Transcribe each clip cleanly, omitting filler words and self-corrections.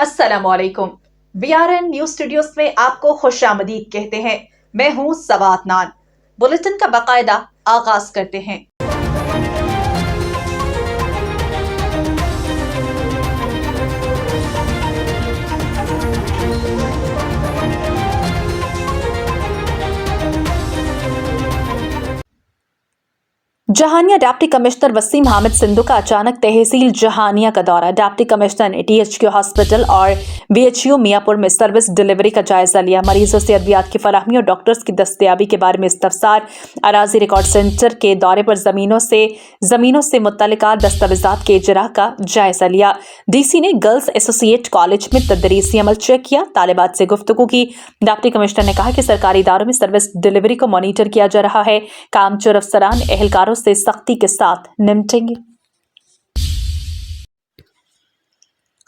अस्सलामुअलैकुम। BRN news studios में आपको खुशामदीद कहते हैं। मैं हूं सवात नान। बुलेटिन का बाकायदा आगाज करते हैं। जहानिया डिप्टी कमिश्नर वसीम हामिद सिंधु का अचानक तहसील जहानिया का दौरा। डिप्टी कमिश्नर ने THQ हॉस्पिटल और BHU मियाँपुर में सर्विस डिलीवरी का जायजा लिया। मरीजों से अद्वियात की फराहमी और डॉक्टर्स की दस्तयाबी के बारे में इस्तफसार। अराजी रिकॉर्ड सेंटर के दौरे पर जमीनों से मुत्तलिका दस्तावेजात के इजरा का जायजा लिया। DC ने गर्ल्स एसोसिएट कॉलेज में तदरीसी अमल चेक किया। तालिबात से गुफ्तगू की। डिप्टी कमिश्नर ने कहा कि सरकारी इदारों में सर्विस डिलीवरी को मॉनिटर किया जा रहा है। कामचोर अफसरान एहलकारों से सख्ती के साथ निपटेंगे।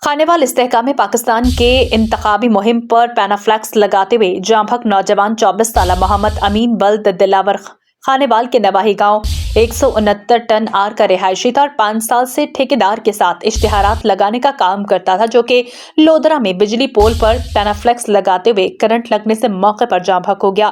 खानेवाल इस्तेहकाम पाकिस्तान के इंतखाबी मुहिम पर पैनाफ्लेक्स लगाते हुए जांभक नौजवान 24 साल मोहम्मद अमीन बल्द दिलावर खानेवाल के नवाही गांव 169 टन आर का रिहायशी था और 5 साल से ठेकेदार के साथ इश्तिहारात लगाने का काम करता था, जो कि लोधरा में बिजली पोल पर पैनाफ्लेक्स लगाते हुए करंट लगने से मौके पर जांभक हो गया।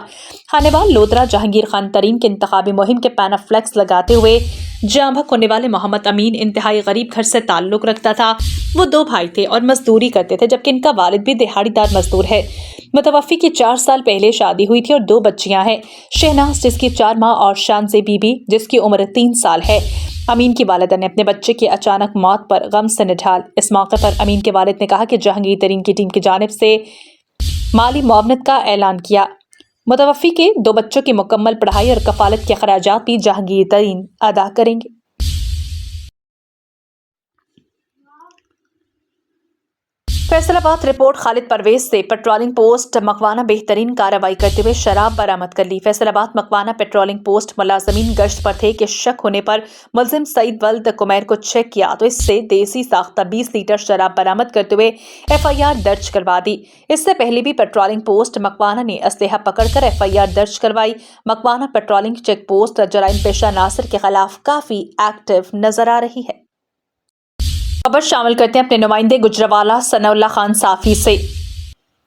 खानेवाल लोधरा जहांगीर खान तरीन के इंतखाबी मुहिम के पैनाफ्लेक्स लगाते हुए जांभक होने वाले मोहम्मद अमीन इंतहाई गरीब घर से ताल्लुक रखता था। वो 2 भाई थे और मजदूरी करते थे, जबकि इनका वालिद भी दिहाड़ीदार मजदूर है। मुतवफ़ी की 4 साल पहले शादी हुई थी और 2 बच्चियां हैं। शहनाज जिसकी 4 माह और शानज़े बीबी जिसकी उम्र 3 साल है। अमीन की वालिदा ने अपने बच्चे की अचानक मौत पर गम से निढाल। इस मौके पर अमीन के वालिद ने कहा कि जहांगीर तरीन की टीम की जानिब से माली मुआवनत का ऐलान किया। मुतवफ़ी के 2 बच्चों की मुकम्मल पढ़ाई और कफालत के खर्चात भी जहांगीर तरीन अदा करेंगे। फैसलाबाद रिपोर्ट खालिद परवेज से पेट्रोलिंग पोस्ट मकवाना बेहतरीन कार्रवाई करते हुए शराब बरामद कर ली। फैसलाबाद मकवाना पेट्रोलिंग पोस्ट मुलाजमीन गश्त पर थे कि शक होने पर मुलजिम सईद वल्द कुमैर को चेक किया तो इससे देसी साख्ता 20 लीटर शराब बरामद करते हुए FIR दर्ज करवा दी। इससे पहले भी पेट्रोलिंग पोस्ट मकवाना ने असलहा पकड़कर FIR दर्ज करवाई। मकवाना पेट्रोलिंग चेक पोस्ट जराइम पेशा नासिर के खिलाफ काफी एक्टिव नजर आ रही है। खबर शामिल करते हैं अपने नुमाइंदे गुजरावाला सनाउल्लाह खान साफी से।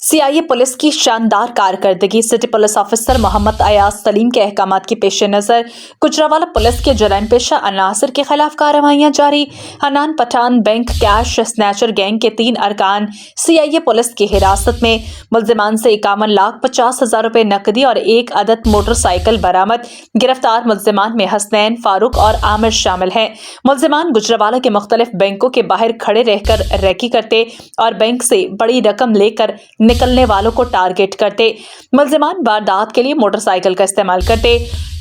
CIA पुलिस की शानदार कारकर्दगी। City police officer Mohammad Ayaz Saleem के अहकामात के पेश नज़र गुजरावाला पुलिस के जराइम पेशा अनासर के खिलाफ कार्रवाइयाँ जारी। Hanan Pathan bank cash snatcher gang के 3 अरकान CIA पुलिस की हिरासत में। मुलजिमान से 51,50,000 रुपये नकदी और 1 अदद मोटरसाइकिल बरामद। गिरफ्तार मुलजिमान में हसनैन, फारूक और आमिर शामिल हैं। मुलजिमान गुजरावाला के मुख्तलिफ बैंकों के बाहर खड़े रहकर रैकी करते और बैंक से बड़ी रकम लेकर निकलने वालों को टारगेट करते। मुलजिमान वारदात के लिए मोटरसाइकिल का इस्तेमाल करते।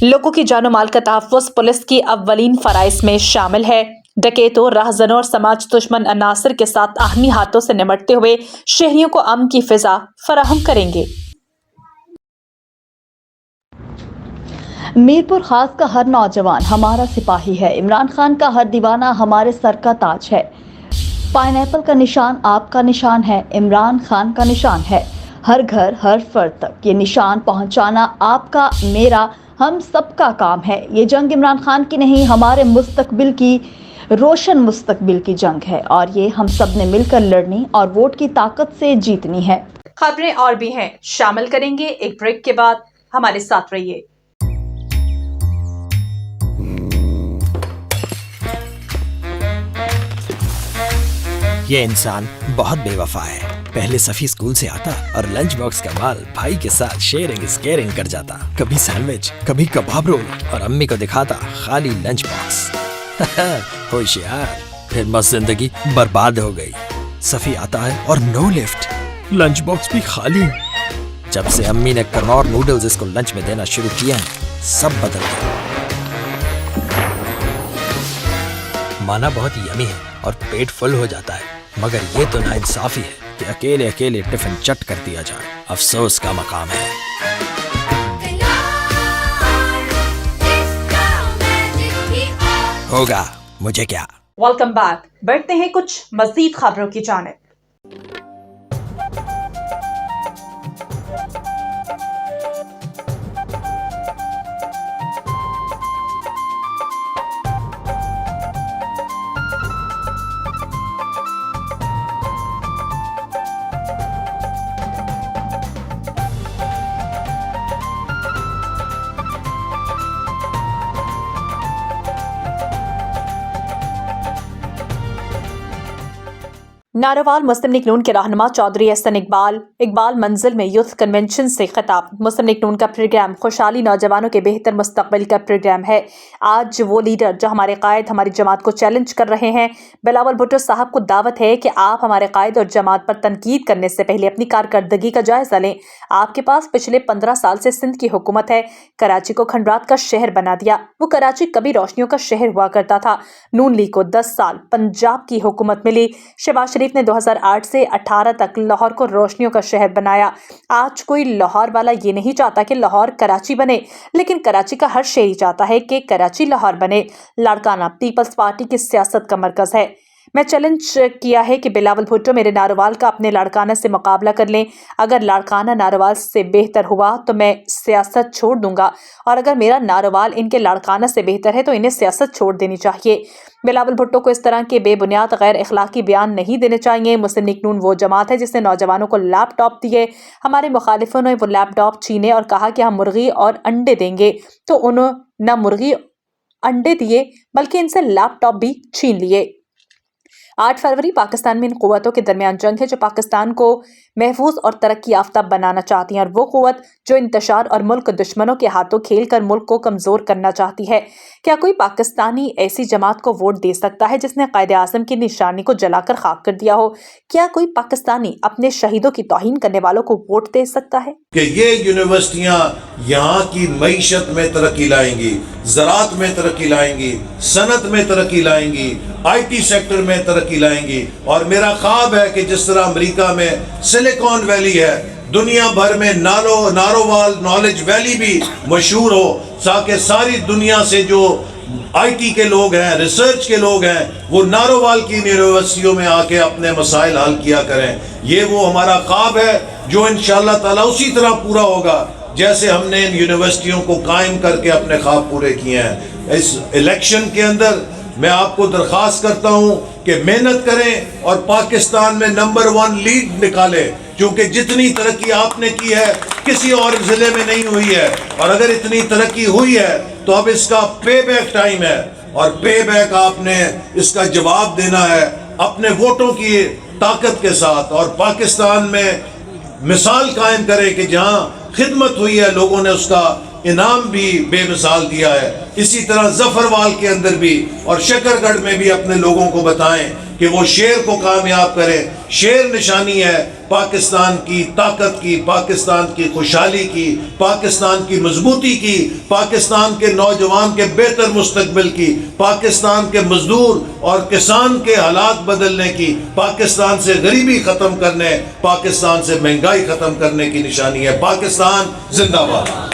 लोगों की जानो माल का तहफ़्फ़ुज़ पुलिस की अव्वलीन फ़राइज़ में शामिल है। डकैतों, राहज़नों और समाज दुश्मन अनासर के साथ आहमी हाथों से निपटते हुए शहरियों को अमन की फ़िज़ा फराहम करेंगे। मीरपुर खास का हर नौजवान हमारा सिपाही है। इमरान खान का हर दीवाना हमारे सर का ताज है। पाइनएप्पल का निशान आपका निशान है, इमरान खान का निशान है। हर घर हर फर्द तक ये निशान पहुंचाना आपका, मेरा, हम सबका काम है। ये जंग इमरान खान की नहीं, हमारे मुस्तकबिल की, रोशन मुस्तकबिल की जंग है और ये हम सब ने मिलकर लड़नी और वोट की ताकत से जीतनी है। खबरें और भी हैं, शामिल करेंगे एक ब्रेक के बाद। हमारे साथ रहिए। ये इंसान बहुत बेवफा है। पहले सफी स्कूल से आता और लंच बॉक्स का माल भाई के साथ शेयरिंग इज केयरिंग कर जाता। कभी सैंडविच, कभी कबाब रोल और अम्मी को दिखाता खाली लंच बॉक्स। होशियार, फिर मस्त जिंदगी बर्बाद हो गई। सफी आता है और नो लिफ्ट, लंच बॉक्स भी खाली। जब से अम्मी ने कनौर नूडल्स इसको लंच में देना शुरू किया है, सब बदल गया। माना बहुत यमी है और पेट फुल हो जाता है, मगर ये तो नाइंसाफी है कि अकेले अकेले टिफिन चट कर दिया जाए। अफसोस का मकाम है। होगा मुझे क्या। Welcome back. बढ़ते हैं कुछ मज़ीद खबरों की जानिब। नारोवाल मुस्लिम लीग नून के रहनुमा चौधरी एहसन इकबाल मंजिल में यूथ कन्वेंशन से खिताब। मुस्लिम लीग नून का प्रोग्राम खुशहाली नौजवानों के बेहतर मुस्तकबिल का प्रोग्राम है। आज वो लीडर जो हमारे कायद हमारी जमात को चैलेंज कर रहे हैं, बिलावल भुट्टो साहब को दावत है कि आप हमारे कायद और जमात पर तनकीद करने से पहले अपनी कारकर्दगी का जायजा लें। आपके पास पिछले 15 साल से सिंध की हुकूमत है, कराची को खंडरात का शहर बना दिया। वो कराची कभी रोशनियों का शहर हुआ करता था। नून लीग को 10 साल पंजाब की हुकूमत मिली। शहबाज शरीफ ने 2008 से 18 तक लाहौर को रोशनियों का शहर बनाया। आज कोई लाहौर वाला ये नहीं चाहता कि लाहौर कराची बने, लेकिन कराची का हर शहरी चाहता है कि कराची लाहौर बने। लाड़काना पीपल्स पार्टी की सियासत का मरकज है। मैं चैलेंज किया है कि बिलावल भुट्टो मेरे नारोवाल का अपने लाड़काना से मुकाबला कर लें। अगर लाड़काना नारोवाल से बेहतर हुआ तो मैं सियासत छोड़ दूंगा, और अगर मेरा नारोवाल इनके लाड़काना से बेहतर है तो इन्हें सियासत छोड़ देनी चाहिए। बिलावल भुट्टो को इस तरह के बेबुनियाद गैर इखलाकी बयान नहीं देने चाहिए। मुस्लिम लीग नून वो जमात है जिसने नौजवानों को लैपटॉप दिए। हमारे मुखालिफों ने वो लैपटॉप छीने और कहा कि हम मुर्गी और अंडे देंगे, तो उन्होंने न मुर्गी अंडे दिए बल्कि इनसे लैपटॉप भी छीन लिए। 8 फरवरी पाकिस्तान में इन क़ुव्वतों के दरमियान जंग है जो पाकिस्तान को महफूज और तरक्की याफ्ता बनाना चाहती हैं, और वो क़ुव्वत जो इंतशार और मुल्क दुश्मनों के हाथों खेल कर मुल्क को कमज़ोर करना चाहती है। क्या कोई पाकिस्तानी ऐसी जमात को वोट दे सकता है जिसने कायदे आज़म की निशानी को जलाकर खाक कर दिया हो? क्या कोई पाकिस्तानी अपने शहीदों की तौहीन करने वालों को वोट दे सकता है? कि ये यूनिवर्सिटियाँ यहाँ की मईशत में तरक्की लाएंगी, ज़राअत में तरक्की लाएंगी, सनत में तरक्की लाएंगी, IT सेक्टर में तरक्की लाएंगी। और मेरा ख्वाब है कि जिस तरह अमेरिका में सिलिकॉन वैली है, दुनिया भर में नारोवाल नॉलेज वैली भी मशहूर हो, ताकि सारी दुनिया से जो IT के लोग हैं, रिसर्च के लोग हैं, वो नारोवाल की यूनिवर्सिटियों में आके अपने मसाइल हल किया करें। ये वो हमारा ख्वाब है जो इंशाअल्लाह ताला उसी तरह पूरा होगा जैसे हमने इन यूनिवर्सिटियों को कायम करके अपने ख्वाब पूरे किए हैं। इस इलेक्शन के अंदर मैं आपको दरख्वास्त करता हूँ कि मेहनत करें और पाकिस्तान में नंबर 1 लीड निकालें, क्योंकि जितनी तरक्की आपने की है किसी और ज़िले में नहीं हुई है। और अगर इतनी तरक्की हुई है तो अब इसका पे बैक टाइम है, और पे बैक आपने इसका जवाब देना है अपने वोटों की ताकत के साथ। और पाकिस्तान में मिसाल कायम करें कि जहाँ खिदमत हुई है लोगों ने उसका इनाम भी बेमिसाल दिया है। इसी तरह जफरवाल के अंदर भी और शकरगढ़ में भी अपने लोगों को बताएं कि वो शेर को कामयाब करें। शेर निशानी है पाकिस्तान की ताकत की, पाकिस्तान की खुशहाली की, पाकिस्तान की मजबूती की, पाकिस्तान के नौजवान के बेहतर मुस्तकबिल की, पाकिस्तान के मजदूर और किसान के हालात बदलने की, पाकिस्तान से गरीबी ख़त्म करने, पाकिस्तान से महंगाई ख़त्म करने की निशानी है। पाकिस्तान जिंदाबाद।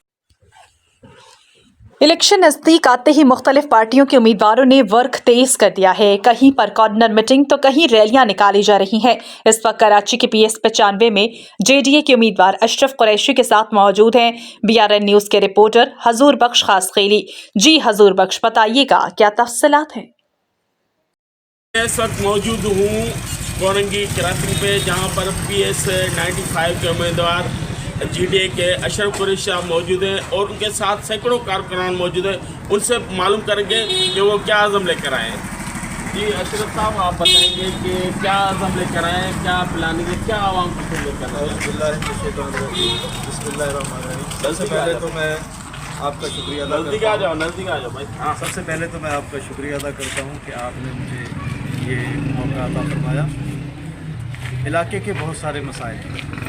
इलेक्शन नज़दीक आते ही मुख्तलिफ पार्टियों के उम्मीदवारों ने वर्क तेज कर दिया है। कहीं पर कॉर्नर मीटिंग तो कहीं रैलियां निकाली जा रही हैं। इस वक्त कराची के PS 95 में JDA के उम्मीदवार अशरफ कुरैशी के साथ मौजूद हैं BRN न्यूज़ के रिपोर्टर हजूर बख्श खासखेली। जी हजूर बख्श, बताइएगा क्या तफसीलात हैं? इस वक्त मौजूद हूँ कोरंगी क्रॉसिंग पे, जहाँ पर PS 95 के उम्मीदवार JDA के अशरफ कुरैशी साहब मौजूद हैं और उनके साथ सैकड़ों कारकुनान मौजूद हैं। उनसे मालूम करेंगे कि वो क्या अज़म लेकर आए हैं। जी अशरफ साहब, आप बताएंगे कि क्या अज़म लेकर आए हैं, क्या प्लानिंग है, क्या आवाम को लेकर आए हैं? सबसे पहले तो मैं आपका शुक्रिया अदा नज़दीक आ जाओ भाई। हाँ, सबसे पहले तो मैं आपका शुक्रिया अदा करता हूँ कि आपने मुझे ये मौका अता फरमाया। इलाके के बहुत सारे मसाइल,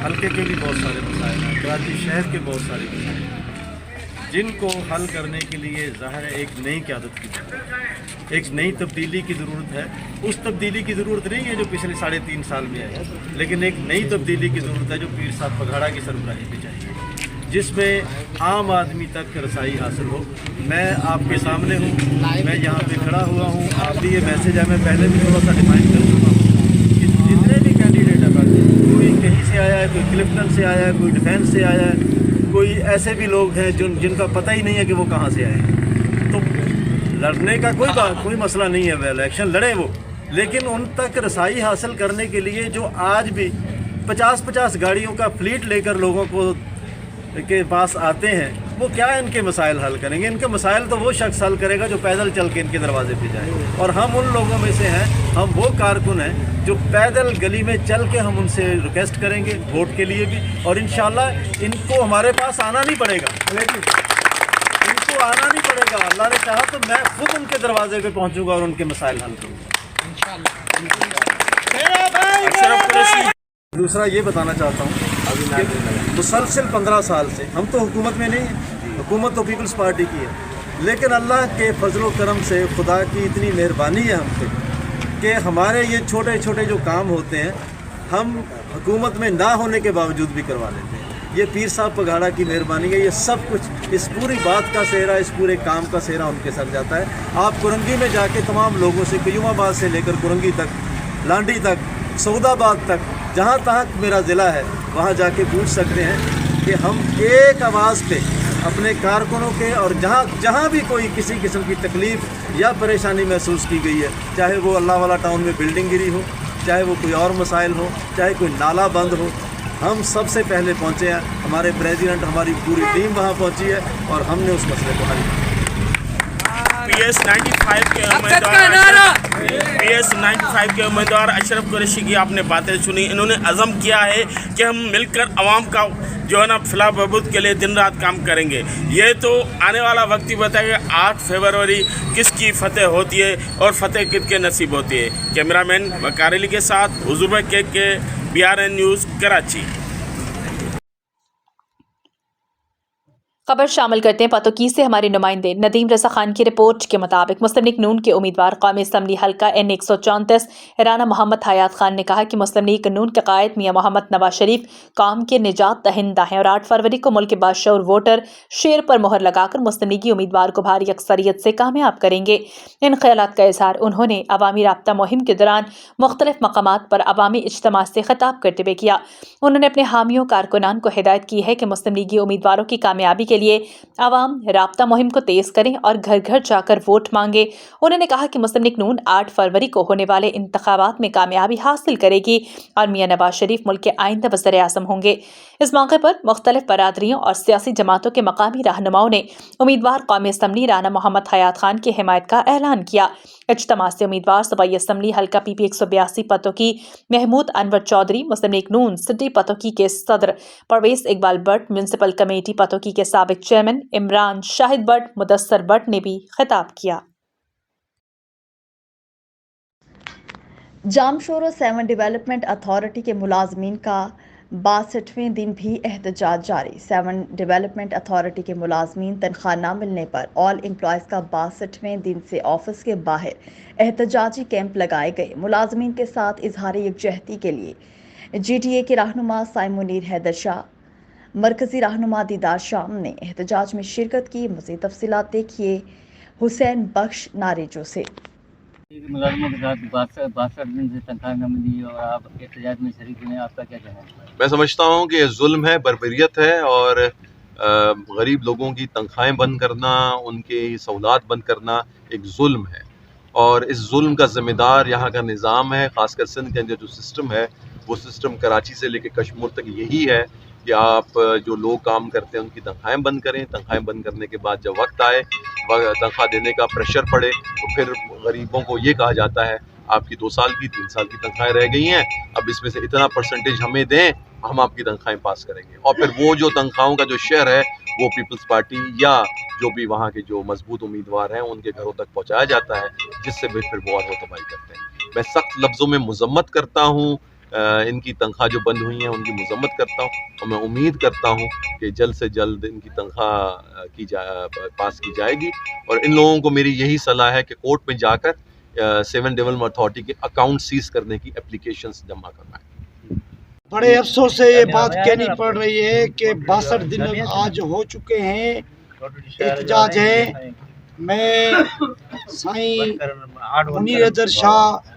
हल्के के भी बहुत सारे मसाइल हैं, कराची शहर के बहुत सारे मसाइल हैं, जिनको हल करने के लिए ज़ाहिर है एक नई क़यादत की ज़रूरत है, एक नई तब्दीली की ज़रूरत है। उस तब्दीली की ज़रूरत नहीं है जो पिछले 3.5 साल में आई, लेकिन एक नई तब्दीली की ज़रूरत है जो पीर साहब पघाड़ा की सरबराही में चाहिए, जिसमें आम आदमी तक रसाई हासिल हो। मैं आपके सामने हूँ, मैं यहाँ पे खड़ा हुआ हूँ। आप भी ये मैसेज है, मैं पहले भी थोड़ा सा डिफाइन कर चुका हूँ कि जितने भी कैंडिडेट हैं, कोई कहीं से आया है, कोई क्लिफ्टन से आया है, कोई डिफेंस से आया है, कोई ऐसे भी लोग हैं जिनका पता ही नहीं है कि वो कहाँ से आए हैं। तो लड़ने का कोई मसला नहीं है, वह इलेक्शन लड़े वो, लेकिन उन तक रसाई हासिल करने के लिए जो आज भी 50-50 गाड़ियों का फ्लीट लेकर लोगों को के पास आते हैं, वो क्या इनके मसाइल हल करेंगे? इनके मसाइल तो वो शख्स हल करेगा जो पैदल चल के इनके दरवाजे पे जाए, और हम उन लोगों में से हैं, हम वो कारकुन हैं जो पैदल गली में चल के हम उनसे रिक्वेस्ट करेंगे वोट के लिए भी, और इंशाल्लाह इनको हमारे पास आना नहीं पड़ेगा, इनको आना नहीं पड़ेगा। अल्लाह ने चाहा तो मैं खुद उनके दरवाजे पे पहुंचूंगा और उनके मसाइल हल करूँगा। दूसरा ये बताना चाहता हूँ कि मुसलसल 15 साल से हम तो हुकूमत में नहीं हैं, हुकूमत तो पीपल्स पार्टी की है, लेकिन अल्लाह के फजल करम से खुदा की इतनी मेहरबानी है हम पे कि हमारे ये छोटे छोटे जो काम होते हैं हम हुकूमत में ना होने के बावजूद भी करवा लेते हैं। ये पीर साहब पघाड़ा की मेहरबानी है, ये सब कुछ, इस पूरी बात का सेहरा, इस पूरे काम का सेहरा उनके सर जाता है। आप कुरंगी में जाके तमाम लोगों से, कयूमाबाद से लेकर कुरंगी तक, लांडी तक, सऊदाबाद तक, जहाँ तक मेरा ज़िला है वहाँ जाके पूछ सकते हैं कि हम एक आवाज़ पे अपने कारकुनों के, और जहाँ भी कोई किसी किस्म की तकलीफ़ या परेशानी महसूस की गई है, चाहे वो अल्लाह वाला टाउन में बिल्डिंग गिरी हो, चाहे वो कोई और मसाइल हो, चाहे कोई नाला बंद हो, हम सबसे पहले पहुँचे हैं। हमारे प्रेसिडेंट, हमारी पूरी टीम वहाँ पहुँची है और हमने उस मसले को हल किया। PS 95 के उम्मीदवार अशरफ कुरैशी की आपने बातें सुनी। इन्होंने अज़म किया है कि हम मिलकर आवाम का जो है ना फलाह बहबूद के लिए दिन रात काम करेंगे। ये तो आने वाला वक्त ही बताएगा 8 फरवरी किसकी फतेह होती है और फतेह किसके नसीब होती है। कैमरामैन वकार अली के साथ हुजूर के BRN न्यूज़ कराची। खबर शामिल करते हैं पतोकी से। हमारे नुमाइंदे नदीम रजा खान की रिपोर्ट के मुताबिक मुस्लिम लीग नून के उम्मीदवार कौमी असम्बली हल्का N134 राना मोहम्मद हयात खान ने कहा कि मुस्लिम लीग नून के कायद मियां मोहम्मद नवाज शरीफ कौम के निजात दहिंदा हैं और 8 फरवरी को मुल्क के बादशाह वोटर शेर पर मोहर लगाकर मुस्लिम लीगी उम्मीदवार को भारी अक्सरियत से कामयाब करेंगे। इन ख्यालात का इजहार उन्होंने अवामी राब्ता मुहिम के दौरान मुख्तलिफ मकामात पर अवामी इज्तिमा से खिताब करते हुए किया। उन्होंने अपने हामियों कारकुनान को हिदायत की है कि मुस्लिम लीगी उम्मीदवारों की कामयाबी के लिए आवाम राब्ता मुहिम को तेज करें और घर घर जाकर वोट मांगे। उन्होंने कहा कि मुस्लिम लीग नून 8 फरवरी को होने वाले इंतखाबात में कामयाबी हासिल करेगी और मियां नवाज शरीफ मुल्क के आइंदा वज़ीर आज़म होंगे। इस मौके पर मुख्तलिफ बरादरियों और सियासी जमातों के मकामी रहनुमाओं ने उम्मीदवार कौमी असम्बली राना मोहम्मद हयात खान की हिमायत का ऐलान किया। इज्तिमा से उम्मीदवार सूबाई असम्बली हल्का PP 182 पतोकी महमूद अनवर चौधरी, मुस्लिम लीग नून सिटी पतोकी के सदर परवेज इकबाल भट्ट, म्यूनसिपल कमेटी पतोकी के साबिक चेयरमैन इमरान शाहिद भट्ट, मुदस्सर भट्ट ने भी खिताब किया। जामशोरो 7 डेवलपमेंट अथॉरिटी के मुलाजमीन का 62वें दिन भी एहतजाज जारी। 7 डेवलपमेंट अथॉरिटी के मुलाजमीन तनख्वाह न मिलने पर ऑल एम्प्लॉयज़ का 62वें दिन से ऑफिस के बाहर एहतजाजी कैंप लगाए गए। मुलाजमीन के साथ इजहार यकजहती के लिए GTA के रहनुमा साइम मुनीर हैदर शाह, मरकज़ी रहनुमा दीदार शाम ने एहतजाज में शिरकत की। मज़ीद तफसीलात देखिए हुसैन बख्श नारेजो से। मुलाजमों के साथ 62 दिन से तनख्वाह न मिली और आप एहतजाज में शरीक हुए, आपका क्या कहना है? मैं समझता हूँ कि ये जुल्म है, बर्बरियत है और गरीब लोगों की तनख्वाहें बंद करना, उनकी सहूलत बंद करना एक जुल्म है और इस जुल्म का ज़िम्मेदार यहाँ का निज़ाम है। ख़ासकर सिंध के अंदर जो सिस्टम है वो सिस्टम कराची से लेकर कश्मीर तक यही है कि आप जो लोग काम करते हैं उनकी तनख्वाहें बंद करें। तनख्वाहें बंद करने के बाद जब वक्त आए, तनख्वाह देने का प्रेशर पड़े, तो फिर गरीबों को ये कहा जाता है आपकी 2 साल की 3 साल की तनख्वाहें रह गई हैं, अब इसमें से इतना परसेंटेज हमें दें, हम आपकी तनख्वाहें पास करेंगे। और फिर वो जो तनख्वाहों का जो शेयर है वो पीपल्स पार्टी या जो भी वहाँ के जो मजबूत उम्मीदवार हैं उनके घरों तक पहुँचाया जाता है, जिससे फिर वो और तबाही करते हैं। मैं सख्त लफ्ज़ों में मजम्मत करता हूँ, इनकी तनख्वाह जो बंद हुई हैं उनकी मजम्मत करता हूँ और मैं उम्मीद करता हूँ कि जल्द से जल्द इनकी तनख्वाह पास की जाएगी। और इन लोगों को मेरी यही सलाह है कि कोर्ट में जाकर 7 डेवलपमेंट अथॉरिटी के अकाउंट सीज करने की एप्लीकेशंस जमा करवाएं। बड़े अफसोस से ये बात कहनी पड़ रही है कि 62 दिन आज हो चुके हैं, एहतजाज है। मैं साईं मुनीर हैदर शाह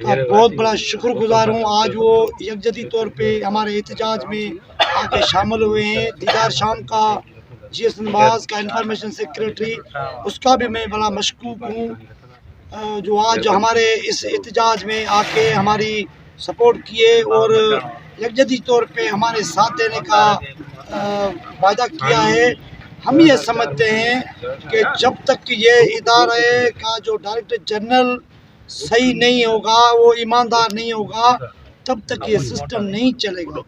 का बहुत बड़ा शुक्रगुजार हूँ। आज वो यकजहती तौर पे हमारे एहतजाज में आके शामिल हुए हैं। दीदार शाम का, GS नवाज का इंफॉर्मेशन सेक्रेटरी, उसका भी मैं बड़ा मशकूक हूँ जो आज हमारे इस एहतजाज में आके हमारी सपोर्ट किए और यकजहती तौर पे हमारे साथ देने का वायदा किया है। हम ये समझते हैं कि जब तक ये इदारे का जो डायरेक्टर जनरल सही नहीं होगा, वो ईमानदार नहीं होगा, तब तक ये सिस्टम नहीं चलेगा।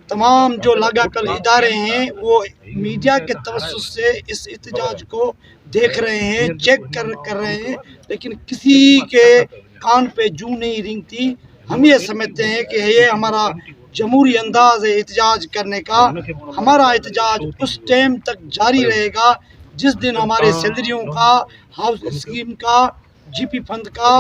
तमाम जो लगाकर इदारे हैं वो मीडिया के तवज्जुह से इस एहतजाज को देख रहे हैं, चेक कर रहे हैं, लेकिन किसी के कान पे जू नहीं रेंगती। हम ये समझते हैं कि ये हमारा जमहूरी अंदाज है एहतजाज करने का। हमारा एहतजाज उस टाइम तक जारी रहेगा जिस दिन हमारे सैलरियों का, हाउस स्कीम का, जीपी फंड का,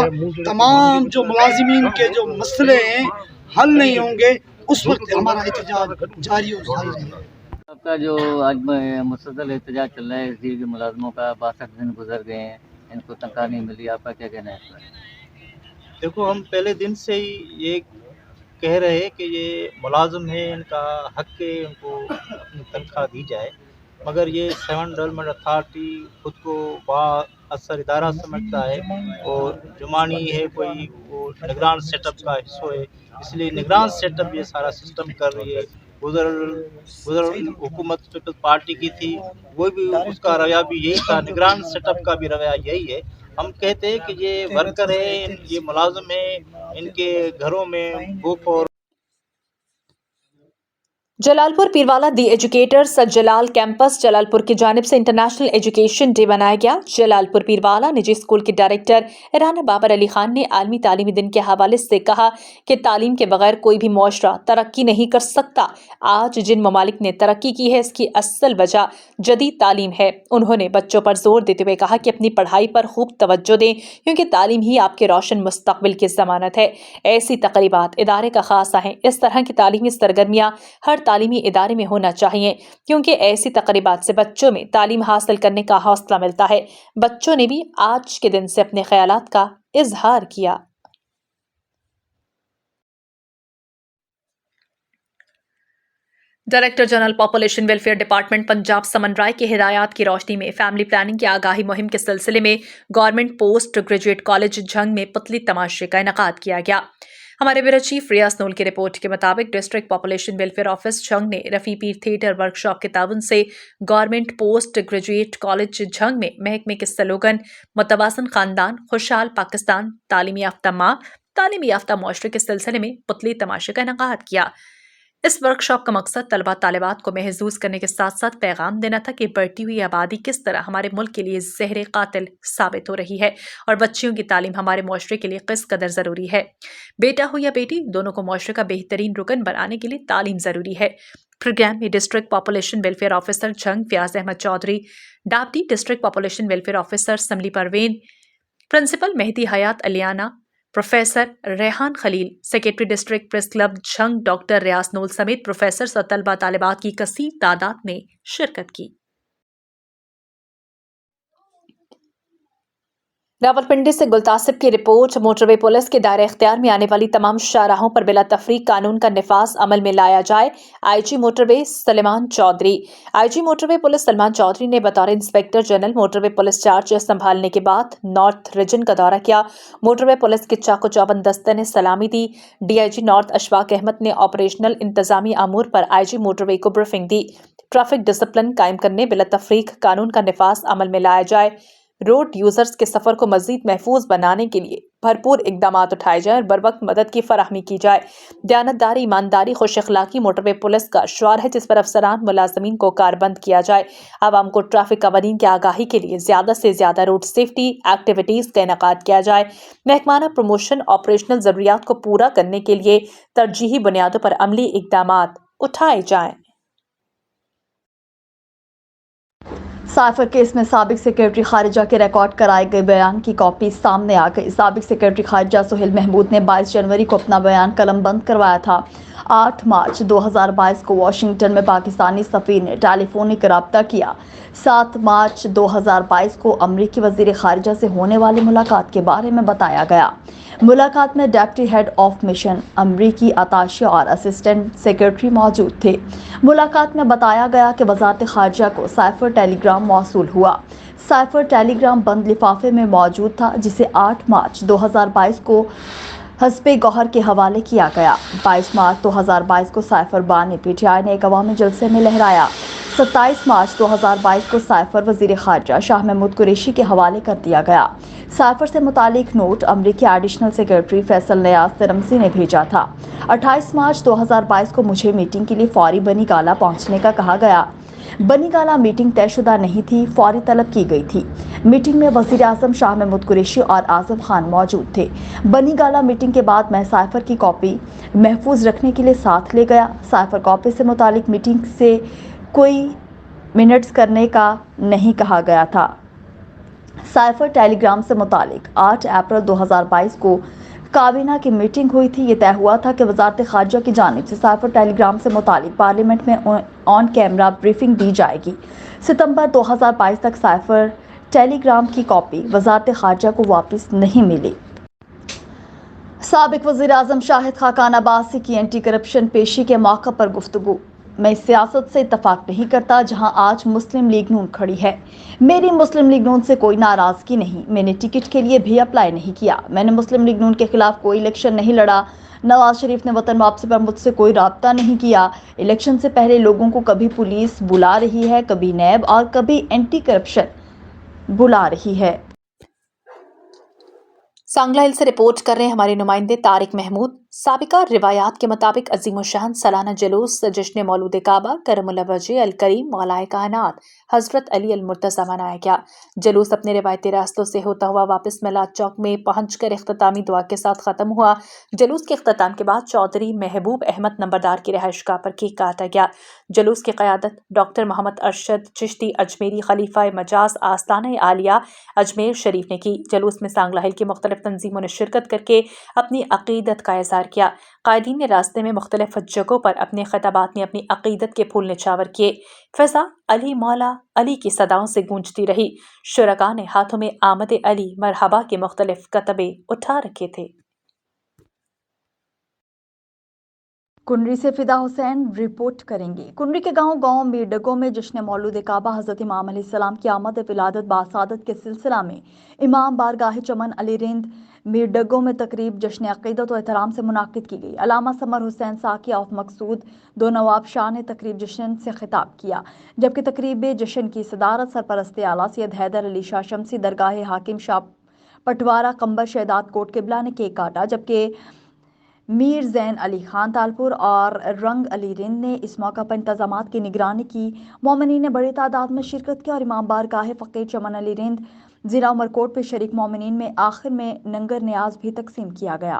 तमाम जो मुलाजिमीन के जो मसले हैं हल नहीं होंगे, उस वक्त हमारा एहतजाज जारी रहेगा। आपका जो आज मुसलसल एहतजाज चल रहा है, इसलिए जो मुलाजमों का 62 दिन गुजर गए हैं, इनको तनख्वाह नहीं मिली, आपका क्या कहना है? देखो, हम पहले दिन से ही ये कह रहे हैं कि ये मुलाजिम है, इनका हक है, उनको अपनी तनख्वाह दी जाए, मगर ये 7 डेवलपमेंट अथॉरिटी खुद को बाअसर इदारा समझता है और जुमानी है, कोई वो निगरान सेटअप का हिस्सा है, इसलिए निगरान सेटअप ये सारा सिस्टम कर रही है। गुजर हुकूमत पीपल्स पार्टी की थी, वो भी उसका रवैया भी यही था, निगरान सेटअप का भी रवैया यही है। हम कहते हैं कि ये वर्कर है, ये मुलाजिम है, इनके घरों में भूख और जलालपुर पीरवाला दी एजुकेटर्स जलाल कैंपस जलालपुर की जानिब से इंटरनेशनल एजुकेशन डे मनाया गया। जलालपुर पीरवाला निजी स्कूल के डायरेक्टर राना बाबर अली खान ने आलमी तालीमी दिन के हवाले से कहा कि तालीम के बगैर कोई भी मुआशरा तरक्की नहीं कर सकता। आज जिन ममालिक ने तरक्की की है, इसकी असल वजह जदीद तालीम है। उन्होंने बच्चों पर जोर देते हुए कहा कि अपनी पढ़ाई पर खूब तवज्जो दें, क्योंकि तालीम ही आपके रोशन मुस्तकबिल की जमानत है। ऐसी तकरीबात इदारे का खासा है। इस तरह की तालीमी सरगर्मियाँ हर तालीमी इदारे में होना चाहिए, क्योंकि ऐसी तकरीबात से बच्चों में तालीम हासिल करने का हौसला मिलता है। बच्चों ने भी आज के दिन से अपने ख्यालात का इजहार किया। Director general population welfare department Punjab Saman Rai की हिदायत की रोशनी में फैमिली प्लानिंग की आगाही मुहिम के सिलसिले में government post graduate college Jhang में पुतली तमाशे का इनेकाद किया गया। हमारे ब्यूरो चीफ रियाज नूल की रिपोर्ट के मुताबिक district population welfare office Jhang ने रफ़ी पीर थिएटर वर्कशॉप के ताउन से government post graduate college Jhang में महकमे के स्लोगन मुतवाज़िन खानदान खुशहाल पाकिस्तान तालीमी याफ्ता माँ तालीमी याफ्ता मुआशरे के सिलसिले में पुतली तमाशे का इनेकाद किया। इस वर्कशॉप का मकसद तलबा तालिबात को महसूस करने के साथ साथ पैगाम देना था कि बढ़ती हुई आबादी किस तरह हमारे मुल्क के लिए जहर कातिल साबित हो रही है और बच्चियों की तालीम हमारे मुआशरे के लिए किस कदर ज़रूरी है। बेटा हो या बेटी, दोनों को मुआशरे का बेहतरीन रुकन बनाने के लिए तालीम ज़रूरी है। प्रोग्राम में district population welfare officer Jhang Fayyaz Ahmed Chaudhry, deputy district population welfare officer Samli Parveen, principal Mehdi Hayat Aliyana, professor Rehan Khalil, secretary district press club Jhang doctor Riaz Noor समेत प्रोफेसर और तलबा तालिबात की कसीर तादाद में शिरकत की। रावलपिंडी से गुलतासिब की रिपोर्ट। मोटरवे पुलिस के दायरे इख्तियार में आने वाली तमाम शाहराहों पर बिला तफरीक कानून का निफाज अमल में लाया जाए। IG motorway Salman Chaudhry. IG motorway police Salman Chaudhry ने बतौर inspector general motorway police charge संभालने के बाद नॉर्थ रीजन का दौरा किया। मोटरवे पुलिस के चाको चौबंद दस्ते ने सलामी दी। डीआईजी नॉर्थ अशफाक अहमद ने ऑपरेशनल इंतजामी अमूर पर आईजी मोटरवे को ब्रीफिंग दी। ट्रैफिक डिसिप्लिन कायम करने, बिला तफरीक कानून का निफाज अमल में लाया जाए। रोड यूजर्स के सफर को मजीद महफूज बनाने के लिए भरपूर इकदाम उठाए जाए और बर वक्त मदद की फराहमी की जाए। दयानतदारी, ईमानदारी, खुश अखलाकी मोटरवे पुलिस का शुआर है, जिस पर अफसरान मुलाजमीन को कारबंद किया जाए। आवाम को ट्रैफिक कवानीन की आगाही के लिए ज्यादा से ज्यादा रोड सेफ्टी एक्टिविटीज का इनेकाद किया जाए। महकमाना प्रमोशन ऑपरेशनल जरूरियात को पूरा करने के लिए तरजीही बुनियादों पर अमली इकदाम उठाए जाएं। साइफर केस में साबिक सेक्रेटरी खारिजा के रिकॉर्ड कराए गए बयान की कॉपी सामने आ गई। साबिक सेक्रेटरी खारिजा सुहेल महमूद ने 22 जनवरी को अपना बयान कलमबंद करवाया था। 8 मार्च 2022 को वाशिंगटन में पाकिस्तानी सफ़ीर ने टेलीफोनिक रब्ता किया। 7 मार्च 2022 को अमरीकी वज़ीर खारिजा से होने वाली मुलाकात के बारे में बताया गया। मुलाकात में डिप्टी हेड ऑफ मिशन, अमरीकी अताशिया और असिस्टेंट सेक्रेटरी मौजूद थे। मुलाकात में बताया गया कि वज़ारत खारिजा को साइफर टेलीग्राम मौसूल हुआ। साइफर टेलीग्राम बंद लिफाफे में मौजूद था, जिसे 8 मार्च 2022 को हस्बे गौहर के हवाले किया गया। 22 मार्च 2022 को साइफर बानी पीटीआई ने एक अवामी जलसे में लहराया। 27 मार्च 2022 को साइफर वज़ीर ख़ारजा शाह महमूद कुरैशी के हवाले कर दिया गया। साइफर से मुतालिक नोट अमरीकी एडिशनल सेक्रेटरी फैसल नियाज तिरमसी ने भेजा था। 28 मार्च 2022 को मुझे मीटिंग के लिए फौरी बनी गाला पहुंचने का कहा गया। बनी गाला मीटिंग तयशुदा नहीं थी, फौरी तलब की गई थी। मीटिंग में वज़ीर आज़म शाह महमूद कुरैशी और आज़म खान मौजूद थे। बनी गाला मीटिंग के बाद मैं साइफर की कॉपी महफूज रखने के लिए साथ ले गया। साइफर कॉपी से मुतालिक मीटिंग से कोई मिनट्स करने का नहीं कहा गया था। साइफर टेलीग्राम से मुतालिक 8 अप्रैल 2022 को काबीना की मीटिंग हुई थी। ये तय हुआ था कि वजारत खारजा की जानिब से साइफर टेलीग्राम से मुतालिक पार्लियामेंट में ऑन कैमरा ब्रीफिंग दी जाएगी। सितंबर 2022 तक साइफर टेलीग्राम की कॉपी वजारत खारजा को वापस नहीं मिली। साबिक वज़ीर आज़म शाहिद खाकान अब्बासी की एंटी करप्शन पेशी के मौके पर गुफ्तगू। मैं इस सियासत से इत्तफाक नहीं करता जहां आज मुस्लिम लीग नून खड़ी है। मेरी मुस्लिम लीग नून से कोई नाराज़गी नहीं। मैंने टिकट के लिए भी अप्लाई नहीं किया। मैंने मुस्लिम लीग नून के खिलाफ कोई इलेक्शन नहीं लड़ा। नवाज शरीफ ने वतन वापसी पर मुझसे कोई राब्ता नहीं किया। इलेक्शन से पहले लोगों को कभी पुलिस बुला रही है, कभी नैब और कभी एंटी करप्शन बुला रही है। सांगला हिल से रिपोर्ट कर रहे हैं हमारे नुमाइंदे तारिक महमूद। साबिका रिवायात के मुताबिक अजीम शान सालाना जुलूस जश्न मौलूद काबा करमुल्ला वजह अल करीम मौलाए कायनात हज़रत अली अल मुर्तज़ा मनाया गया। जुलूस अपने रिवायती रास्तों से होता हुआ वापस मिलाद चौक में पहुंचकर इख्तितामी दुआ के साथ ख़त्म हुआ। जुलूस के इख्तिताम के बाद चौधरी महबूब अहमद नंबरदार की रिहाइशगाह पर केक काटा गया। जुलूस की क़यादत डॉक्टर मोहम्मद अरशद चिश्ती अजमेरी खलीफा मजाज आस्ताना आलिया अजमेर शरीफ ने की। जुलूस में सांगला हिल की मुख्तलिफ तंजीमों ने शिरकत करके अपनी अक़ीदत का इज़हार किया। कायदीन ने रास्ते में मुख्तलिफ जगहों पर अपने खिताबात में अपनी अक़ीदत के फूल निछावर किए। फ़िज़ा अली मौला अली की सदाओं से गूंजती रही। शुरका ने हाथों में आमद अली मरहबा के मुख्तलिफ कतबे उठा रखे थे। कुनरी से फिदा हुसैन रिपोर्ट करेंगी। कुनरी के गांव मीरडगो में जश्न मौलूद काबा हज़रत इमाम अलैहिस्सलाम की आमद विलादत बासादत के सिलसिला में इमाम बारगाह चमन अली रिंद मीरडगो में तकरीब जश्न अक़ीदत व एहतराम से मुनाकिद की गई। अलामा समर हुसैन साकी ऑफ मकसूद दो नवाब शाह ने तकरीब जश्न से खिताब किया, जबकि तकरीब जश्न की सदारत सरपरस्त आला सैयद हैदर अली शाह शमसी दरगाह हाकिम शाह पटवारा कंबर शहदाद कोट किबला ने केक काटा, जबकि मीर ज़ैन अली खान तालपुर और रंग अली रिंद ने इस मौका पर इंतजामात की निगरानी की। मोमिनीन ने बड़ी तादाद में शिरकत की और इमाम बारगाह फ़कीर चमन अली रिंद ज़िला उमरकोट पे शरीक मोमिनीन में आखिर में नंगर न्याज भी तकसीम किया गया।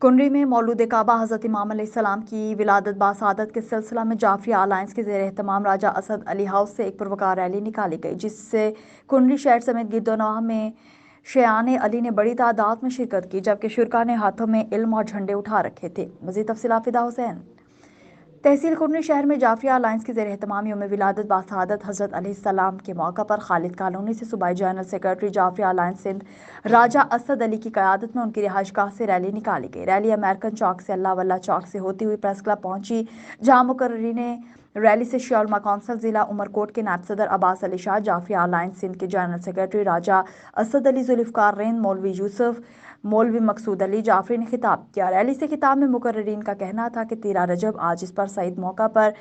कुनरी में मौलूद काबा हज़रत इमाम अलैहिस्सलाम की विलादत बासादत के सिलसिला में जाफरिया अलायंस के ज़ेर एहतमाम राजा असद अली हाउस से एक पुरवकार रैली निकाली गई, जिससे कुनरी शहर समेत गिरदोनवाह में शयाने अली ने बड़ी तादाद में शिरकत की, जबकि शुरका ने हाथों में इल्म और झंडे उठा रखे थे। मज़ीद तफ़सीलात फिदा हुसैन। तहसील कुनरी शहर में जाफरिया अलायंस के ज़ेर एहतमाम यौम विलादत बासादत हज़रत अलैहिस्सलाम के मौका पर खालिद कॉलोनी से सूबाई general secretary Jafaria alliance Sindh Raja Asad Ali की क़यादत में उनकी रिहाइशगाह से रैली निकाली गई। रैली अमेरिकन चौक से अल्लाह वल्ला चौक से होती हुई प्रेस क्लब पहुंची, जहां मुकर्ररीन ने रैली से शियालमा कौंसल ज़िला उमरकोट के नायब सदर अब्बास अली शाह, जाफरिया अलायंस सिंध के जनरल सेक्रेटरी राजा असद अली, जुल्फ़िकार रेन, मौलवी यूसुफ, मौलवी मकसूद अली जाफरी ने खिताब किया। रैली से खिताब में मुकर्ररीन का कहना था कि 13 रजब आज इस पर सईद मौका पर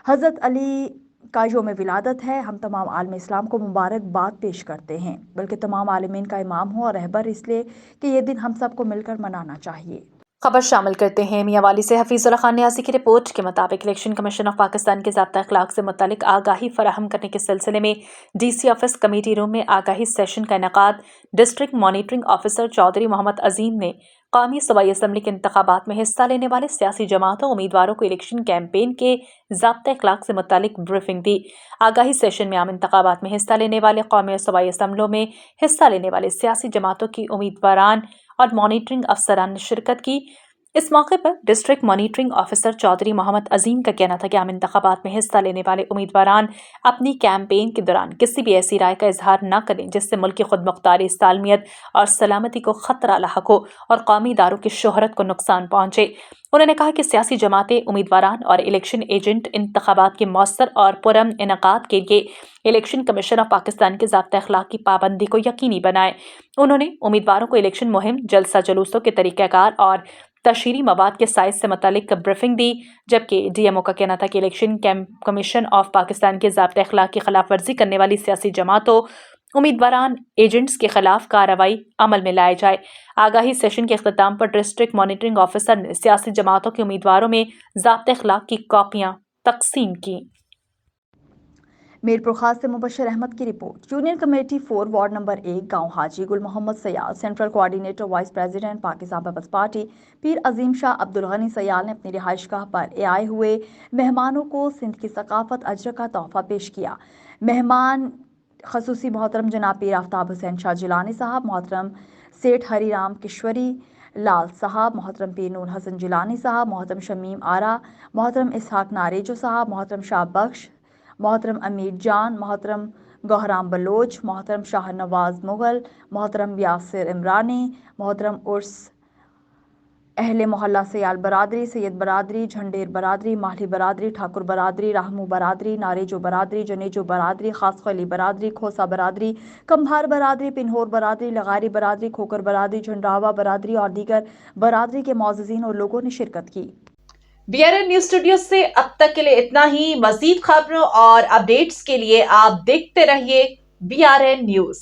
हज़रत अली का यौम विलादत है। हम तमाम आलम इस्लाम को मुबारकबाद पेश करते हैं, बल्कि तमाम आलिमीन का इमाम हो और रहबर, इसलिए कि ये दिन हम सबको मिलकर मनाना चाहिए। खबर शामिल करते हैं मियांवाली से। हफीजुल्लाह खान न्याज़ी की रिपोर्ट के मुताबिक इलेक्शन कमीशन ऑफ पाकिस्तान के ज़ाब्ता अखलाक से मुतालिक आगाही फराहम करने के सिलसिले में DC ऑफिस कमेटी रूम में आगाही सेशन का इनेकाद district monitoring officer Chaudhry Mohammad Azeem ने कौमी सूबाई असम्बली के इंतखाबात में हिस्सा लेने वाले सियासी जमातों उम्मीदवारों को इलेक्शन कैंपेन के ज़ाब्ता अखलाक से मुतालिक ब्रीफिंग दी। आगाही सेशन में आम इंतखाबात में हिस्सा लेने वाले कौमी और सूबाई असम्बलों में हिस्सा लेने वाले सियासी जमातों की उम्मीदवारान और मॉनिटरिंग अफसरान ने शिरकत की। इस मौके पर district monitoring officer Chaudhry Mohammad Azeem का कहना था कि आम इंतखाबात में हिस्सा लेने वाले उम्मीदवारान अपनी कैंपेन के दौरान किसी भी ऐसी राय का इजहार न करें जिससे मुल्क की खुद मुख्तारी, सालमियत और सलामती को खतरा लाहक हो और कौमी इदारों की शोहरत को नुकसान पहुंचे। उन्होंने कहा कि सियासी जमातें, उम्मीदवारान और इलेक्शन एजेंट इंतखाबात के मौसर और पुरअमन इनेकाद के लिए इलेक्शन कमीशन ऑफ पाकिस्तान के ज़ाब्ता अखलाक की पाबंदी को यकीनी बनाए। उन्होंने उम्मीदवारों को इलेक्शन मुहिम, जलसा जुलूसों के तरीक़ाकार और तशहीरी मवाद के साइज से मुतालिक ब्रीफिंग दी, जबकि DMO का कहना था कि इलेक्शन कमीशन ऑफ पाकिस्तान के ज़ाब्ते अखलाक की खिलाफ वर्जी करने वाली सियासी जमातों, उम्मीदवारान, एजेंट्स के खिलाफ कार्रवाई अमल में लाए जाए। आगाही सेशन के अख्ताम पर डिस्ट्रिक्ट मॉनिटरिंग ऑफिसर ने सियासी जमातों के उम्मीदवारों में ज़ाब्ते अखलाक की कॉपियाँ तकसीम की। मीरपुर खास से मुबशर अहमद की report. Union committee 4 ward number 1 गांव Haji Gul Mohammad Sial, central coordinator vice president Pakistan Peoples Party Pir Azeem Shah Abdul Ghani Sayal ने अपनी रिहाइशगाह पर आए हुए मेहमानों को सिंध की सकाफत अजरक का तोहफा पेश किया। मेहमान खसूसी मोहतरम जनाब पीर आफ्ताब हुसैन शाह जिलानी साहब, मोहतरम सेठ हरी राम किश्वरी लाल साहब, मोहतरम पीर नूर हसन जिलानी साहब, मोहतरम शमीम आरा, मोहतरम इसहाक नारेजो साहब, मोहतरम शाह बख्श, मोहतरम अमीर जान, मोहतरम गौहराम बलोच, मोहतरम शाह नवाज मुगल, मोहतरम यासिर इमरानी, मोहतरम उर्स अहले मोहल्ला सयाल बरादरी, सैयद बरादरी, झंडेर बरादरी, माहली बरादरी, ठाकुर बरादरी, राहमू बरादरी, नारेजो बरादरी, जनेजो बरादरी, खास खली बरादरी, खोसा बरादरी, कंभार बरादरी, पिन्होर बरादरी, लगारी बरादरी, खोकर बरादरी, झंडावा बरादरी और दीगर बरादरी के मौजूदीन और लोगों ने शिरकत की। BRN न्यूज स्टूडियो से अब तक के लिए इतना ही। मजीद खबरों और अपडेट्स के लिए आप देखते रहिए BRN न्यूज।